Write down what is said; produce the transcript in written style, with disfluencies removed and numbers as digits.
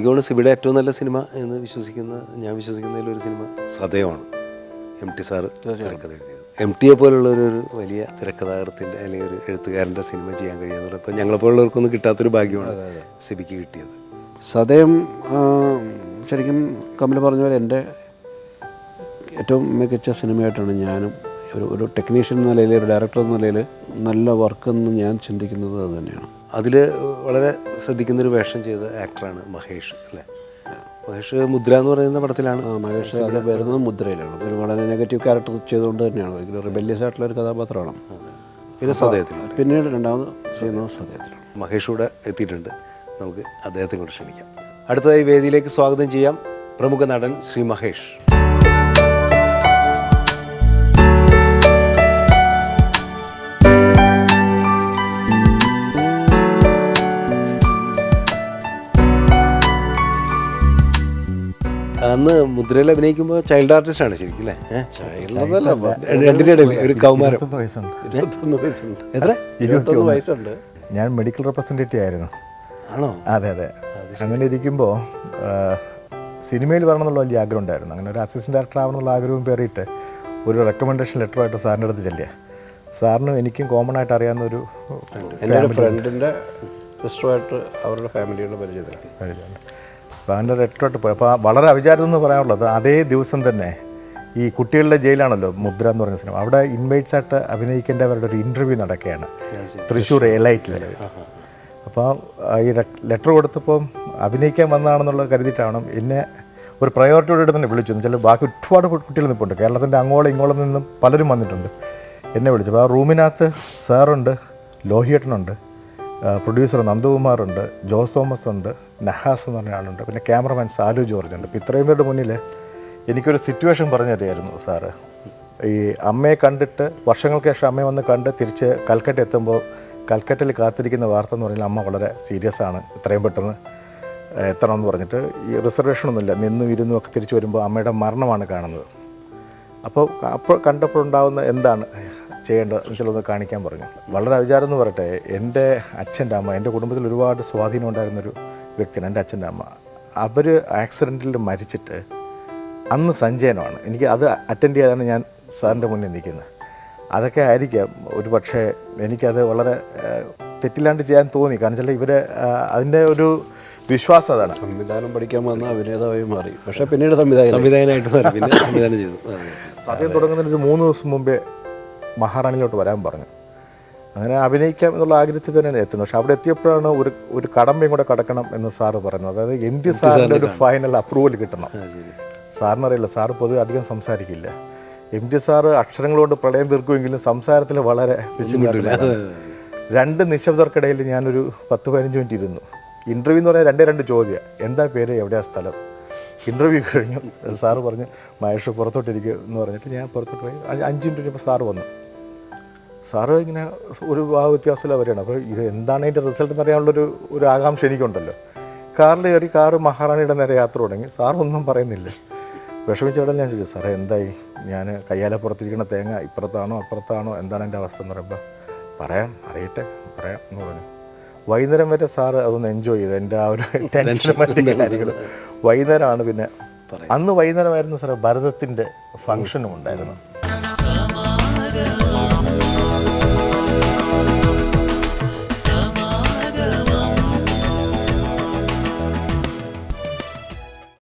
എനിക്ക് സിബിയുടെ ഏറ്റവും നല്ല സിനിമ എന്ന് ഞാൻ വിശ്വസിക്കുന്നതിലൊരു സിനിമ സതയമാണ്. MT സാറ് തിരക്കഥ എഴുതിയത്. MTയെ പോലുള്ളൊരു വലിയ തിരക്കഥാകൃത്തിൻ്റെ അല്ലെങ്കിൽ ഒരു എഴുത്തുകാരൻ്റെ സിനിമ ചെയ്യാൻ കഴിയുക എന്ന് പറഞ്ഞപ്പോൾ ഞങ്ങളെപ്പോലുള്ളവർക്കൊന്നും കിട്ടാത്തൊരു ഭാഗ്യമാണ് സിബിക്ക് കിട്ടിയത്. സതയം ശരിക്കും കമൽ പറഞ്ഞ പോലെ എൻ്റെ ഏറ്റവും മികച്ച സിനിമയായിട്ടാണ് ഞാനും ഒരു ടെക്നീഷ്യൻ എന്ന നിലയിൽ, ഒരു ഡയറക്ടർ എന്ന നിലയിൽ നല്ല വർക്കെന്ന് ഞാൻ ചിന്തിക്കുന്നത് അത് തന്നെയാണ്. അതിൽ വളരെ ശ്രദ്ധിക്കുന്നൊരു വേഷം ചെയ്ത ആക്ടറാണ് മഹേഷ്, അല്ലേ? മഹേഷ് മുദ്ര എന്ന് പറയുന്ന പടത്തിലാണ്. മഹേഷ് അവിടെ വരുന്നത് മുദ്രയിലാണ്. ഒരു വളരെ നെഗറ്റീവ് ക്യാരക്ടർ ചെയ്തുകൊണ്ട് തന്നെയാണ്, ഭയങ്കര റിബല്യസ് ആയിട്ടുള്ള ഒരു കഥാപാത്രമാണ്. പിന്നെ സതയത്തിൽ പിന്നീട് രണ്ടാമത് ചെയ്യുന്നത് സതയത്തിലാണ്. മഹേഷ് കൂടെ എത്തിയിട്ടുണ്ട്. നമുക്ക് അദ്ദേഹത്തെ കൂടെ ക്ഷണിക്കാം. അടുത്തതായി വേദിയിലേക്ക് സ്വാഗതം ചെയ്യാം പ്രമുഖ നടൻ ശ്രീ മഹേഷ്. അന്ന് മുദ്രയിൽ അഭിനയിക്കുമ്പോൾ ചൈൽഡ് ആർട്ടിസ്റ്റ് ആണ് ശരിക്കും, അല്ലേ? രണ്ടിൻ്റെ ഇടയിൽ ഒരു കൗമാരം. 21 വയസ്സുണ്ട്. ഞാൻ മെഡിക്കൽ റെപ്രസെൻറ്റേറ്റീവ് ആയിരുന്നു. ആണോ? അതെ. അങ്ങനെ ഇരിക്കുമ്പോൾ സിനിമയിൽ വരണമെന്നുള്ള വലിയ ആഗ്രഹം ഉണ്ടായിരുന്നു. അങ്ങനെ ഒരു അസിസ്റ്റൻറ്റ് ഡയറക്ടർ ആവണമെന്നുള്ള ആഗ്രഹം പേറിയിട്ട് ഒരു റെക്കമെൻഡേഷൻ ലെറ്ററുമായിട്ട് സാറിൻ്റെ അടുത്ത് ചെല്ലുക. സാറിനും എനിക്കും കോമൺ ആയിട്ട് അറിയാവുന്ന ഒരു എൻ്റെ ഫ്രണ്ടിൻ്റെ സിസ്റ്ററുമായിട്ട് അവരുടെ ഫാമിലിയുടെ പരിചയമുണ്ട്. അപ്പോൾ അതിൻ്റെ ലെറ്ററായിട്ട് പോയി. അപ്പോൾ വളരെ അവിചാരിതം എന്ന് പറയാനുള്ളത്, അതേ ദിവസം തന്നെ ഈ കുട്ടികളുടെ ജയിലാണല്ലോ മുദ്ര എന്ന് പറയുന്ന സിനിമ, അവിടെ ഇൻമേറ്റ്സ് ആയിട്ട് അഭിനയിക്കേണ്ടവരുടെ ഒരു ഇൻ്റർവ്യൂ നടക്കുകയാണ് തൃശ്ശൂർ എലൈറ്റിൽ. അപ്പോൾ ഈ ലെറ്റർ കൊടുത്തപ്പോൾ അഭിനയിക്കാൻ വന്നതാണെന്നുള്ളത് കരുതിയിട്ടാണ് എന്നെ ഒരു പ്രയോറിറ്റിയോടെ തന്നെ വിളിച്ചു. എന്നുവെച്ചാൽ ബാക്കി ഒരുപാട് കുട്ടികൾ നിൽപ്പുണ്ട്, കേരളത്തിൻ്റെ അങ്ങോളം ഇങ്ങോളം നിന്നും പലരും വന്നിട്ടുണ്ട്. എന്നെ വിളിച്ചു. അപ്പോൾ ആ റൂമിനകത്ത് സാറുണ്ട്, ലോഹിയേട്ടനുണ്ട്, പ്രൊഡ്യൂസർ നന്ദകുമാറുണ്ട്, ജോസ് തോമസ് ഉണ്ട്, നഹാസ് എന്ന് പറഞ്ഞ ആളുണ്ട്, പിന്നെ ക്യാമറമാൻ സാലു ജോർജ് ഉണ്ട്. അപ്പോൾ ഇത്രയും പേരുടെ മുന്നിൽ എനിക്കൊരു സിറ്റുവേഷൻ പറഞ്ഞു തരികയായിരുന്നു സാറ്. ഈ അമ്മയെ കണ്ടിട്ട് വർഷങ്ങൾക്ക് ശേഷം അമ്മയെ വന്ന് കണ്ട് തിരിച്ച് കൽക്കട്ട എത്തുമ്പോൾ കൽക്കട്ടയിൽ കാത്തിരിക്കുന്ന വാർത്ത എന്ന് പറഞ്ഞാൽ അമ്മ വളരെ സീരിയസ് ആണ്, ഇത്രയും പെട്ടെന്ന് എത്തണമെന്ന് പറഞ്ഞിട്ട് ഈ റിസർവേഷനൊന്നുമില്ല, നിന്നും ഇരുന്നും ഒക്കെ തിരിച്ചു വരുമ്പോൾ അമ്മയുടെ മരണമാണ് കാണുന്നത്. അപ്പോൾ കണ്ടപ്പോഴുണ്ടാകുന്ന എന്താണ് ചെയ്യേണ്ടത് എന്ന് വെച്ചാൽ ഒന്ന് കാണിക്കാൻ പറഞ്ഞു. വളരെ വിചാരം എന്ന് പറയട്ടെ, എൻ്റെ അച്ഛൻ്റെ അമ്മ, എൻ്റെ കുടുംബത്തിൽ ഒരുപാട് സ്വാധീനം ഉണ്ടായിരുന്നൊരു വ്യക്തിയാണ് എൻ്റെ അച്ഛൻ്റെ അമ്മ. അവർ ആക്സിഡൻറ്റിൽ മരിച്ചിട്ട് അന്ന് സഞ്ചയനമാണ്. എനിക്ക് അത് അറ്റൻഡ് ചെയ്യാതാണ് ഞാൻ സാറിൻ്റെ മുന്നിൽ നിൽക്കുന്നത്. അതൊക്കെ ആയിരിക്കാം ഒരു പക്ഷേ എനിക്കത് വളരെ തെറ്റില്ലാണ്ട് ചെയ്യാൻ തോന്നി. കാരണം വെച്ചാൽ ഇവർ അതിൻ്റെ ഒരു വിശ്വാസം അതാണ്. സംവിധാനം പഠിക്കാൻ വന്ന അഭിനേതാവായി മാറി, പക്ഷേ പിന്നീട് സംവിധായകനായിട്ട് മാറി, പിന്നെ സംവിധാനം ചെയ്തു. സത്യം തുടങ്ങുന്നതിന് ഒരു 3 ദിവസം മുമ്പേ മഹാറാണിയിലോട്ട് വരാൻ പറഞ്ഞു. അങ്ങനെ അഭിനയിക്കാം എന്നുള്ള ആഗ്രഹത്തിൽ തന്നെയാണ് എത്തുന്നത്. പക്ഷെ അവിടെ എത്തിയപ്പോഴാണ് ഒരു കടമ്പയും കൂടെ കടക്കണം എന്ന് സാറ് പറയുന്നത്. അതായത് MT സാറിൻ്റെ ഒരു ഫൈനൽ അപ്രൂവൽ കിട്ടണം. സാറിനറിയില്ല, സാറ് പൊതുവെ അധികം സംസാരിക്കില്ല. MT സാറ് അക്ഷരങ്ങളോട് പ്രളയം തീർക്കുമെങ്കിലും സംസാരത്തിൽ വളരെ വിശുദ്ധില്ല. 2 നിശബ്ദർക്കിടയിൽ ഞാനൊരു 10-15 മിനിറ്റ് ഇരുന്നു. ഇൻ്റർവ്യൂ എന്ന് പറഞ്ഞാൽ 2 ചോദ്യം, എന്താ പേര്, എവിടെയാ സ്ഥലം. ഇൻ്റർവ്യൂ കഴിഞ്ഞു. സാറ് പറഞ്ഞു മഹേഷ് പുറത്തോട്ടിരിക്കുക എന്ന് പറഞ്ഞിട്ട് ഞാൻ പുറത്തോട്ട് പോയി. 5 മിനിറ്റ് കഴിഞ്ഞപ്പോൾ സാറ് വന്നു. സാറ് ഇങ്ങനെ ഒരു വ്യത്യാസമില്ല വരികയാണ്. അപ്പോൾ ഇത് എന്താണ് അതിൻ്റെ റിസൾട്ട് എന്നറിയാനുള്ളൊരു ആകാംക്ഷ എനിക്കുണ്ടല്ലോ. കാറിൽ കയറി കാറ് മഹാറാണിയുടെ നേരെ യാത്ര തുടങ്ങി. സാറൊന്നും പറയുന്നില്ല. വിഷമിച്ചവിടെ ഞാൻ ചോദിച്ചു, സാറേ എന്തായി, ഞാൻ കയ്യാലെ പുറത്തിരിക്കുന്ന തേങ്ങ ഇപ്പുറത്താണോ അപ്പുറത്താണോ, എന്താണ് എൻ്റെ അവസ്ഥ എന്ന് പറയുമ്പോൾ അറിയട്ടെ പറയാം എന്ന് പറഞ്ഞു. വൈകുന്നേരം വരെ സാറ് അതൊന്ന് എൻജോയ് ചെയ്തു, എൻ്റെ ആ ഒരു ടെൻഷനും മറ്റു കാര്യങ്ങളും. വൈകുന്നേരമാണ് പിന്നെ അന്ന് വൈകുന്നേരമായിരുന്നു സാറേ ഭരതത്തിൻ്റെ ഫങ്ഷനും ഉണ്ടായിരുന്നു.